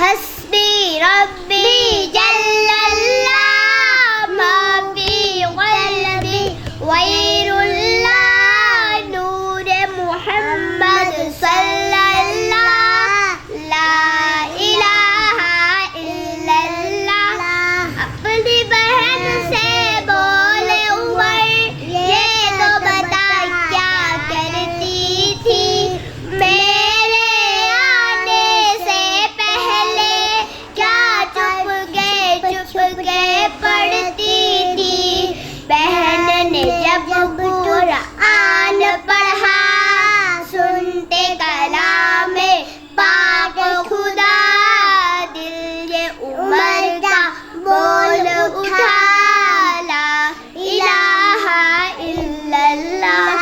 حسبی ربی جل اللہ ما فی قلبی غیر اللہ نور محمد صلی اللہ لا الہ الا اللہ. اپنی بہن سے بولے عمر یہ تو بتا کیا کرتی تھی میرے آنے سے پہلے کیا چپ کے پڑھتی تھی. بہن نے جب قرآن پڑھا سنتے کلام پاک خدا دل یہ عمر کا بول اٹھا لا الہ الا اللہ.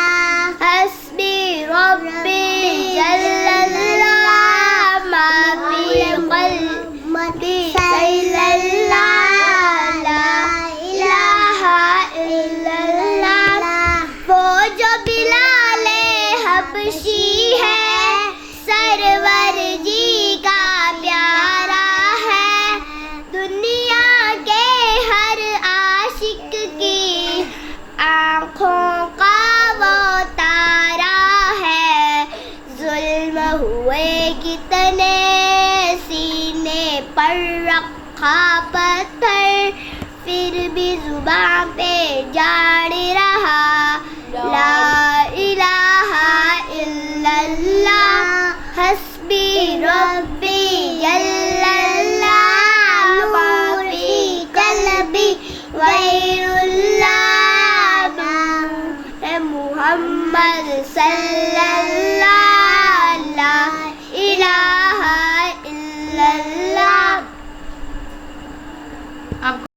حسبی ربی جل اللہ ما فی قلبی صلی اللہ لا الہ الا اللہ. وہ جو بلال حبشی ہے سرور جی کا پیارا ہے دنیا کے ہر عاشق کی آنکھوں کا وہ تارا ہے. ظلم ہوئے کتنے سینے پر رکھا پتھر پھر بھی زبان پہ جاڑ رہا لا الہ الا اللہ. حسبی ربی جل اللہ ما فی قلبی غیر اللہ نور محمد صلی اللہ لا الہ الا اللہ.